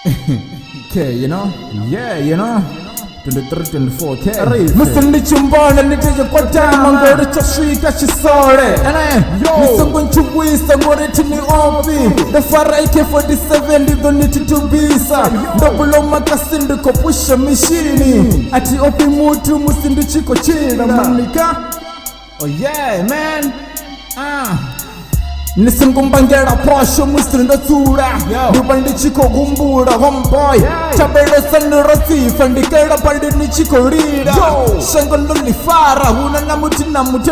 Okay, yeah, 23, 24K. Musundi chumbona nitije kwa tama ngori chashika chisore. Musungu nchuwisa ngori tini opi. The fara AK-47 ndizo niti tubisa. Ndobulo makasindi kopusha mishini. Ati opi mutu musindi chiko chira manika. Oh yeah, man. Nisingumbangira posho musrinda tsura Nibandi chiko gumbura homeboy Chabelo sani rasifa ndikera pandi ni chiko rira Shango luli fara huna na muti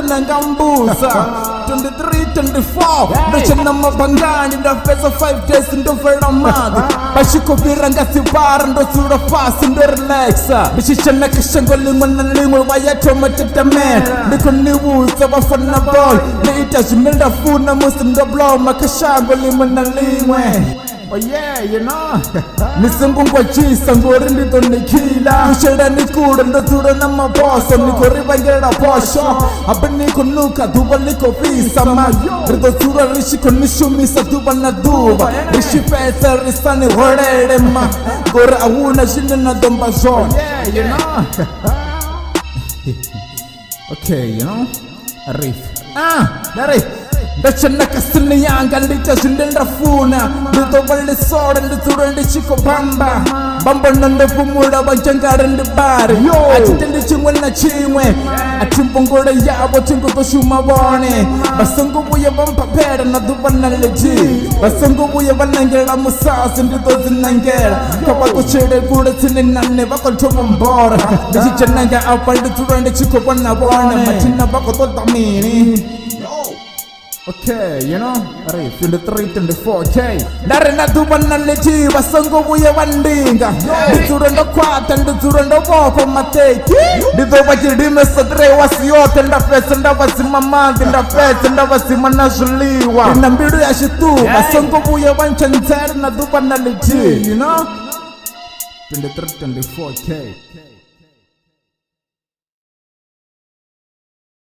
na ngambusa 23, 24 Ndoche na mabangani nda pesa 5 days ndo vera madhi Bashiko viranga sibara ndo sura fast ndo relaxa Bishisha na kishango lingwa na lingwa wayato matata man Niko niwuza wafana boy Niita jimilda funa musi ndo blow makashango lingwa na lingwe. Oh yeah, Nisungu kwa chisa ngori ndito nikila Mshenda nikura ndotura na mabosa Niko riba ngera posho Hapa niko nuka duba liko visa Rito sura rishi konishumisa duba na duba Rishi pesa risani horere ma Gora awuna shinde na domba zon. Yeah, Okay, Arif. Dari Dachana kasini yanga ndita zindenda funa Ndito bali soda nditura ndi chiko bamba Bamba nande pumura banchangara ndi bari Achite ndi chimwe na chimwe Atimpongore yabo tingo toshuma bone Basungu buye bampapera na duba na leji Basungu buye banangera musasi ndito zinangera Kapa kuchere kure tini nane bako tomo mbora Ndichichananga apa nditura ndi chiko bana bone Matina bako totamini. Okay, Arif, 23, 24K. Dari na duba na leti basango buye bandinga Ndizura ndo kwata ndizura ndo boko mateki Ndizo bajirime sadre wasiyote ndafese ndavazima madhi ndafese ndavazima nazuliwa Ina mbiru ya shitu basango buye banchanzari na duba na leti 23, 24K.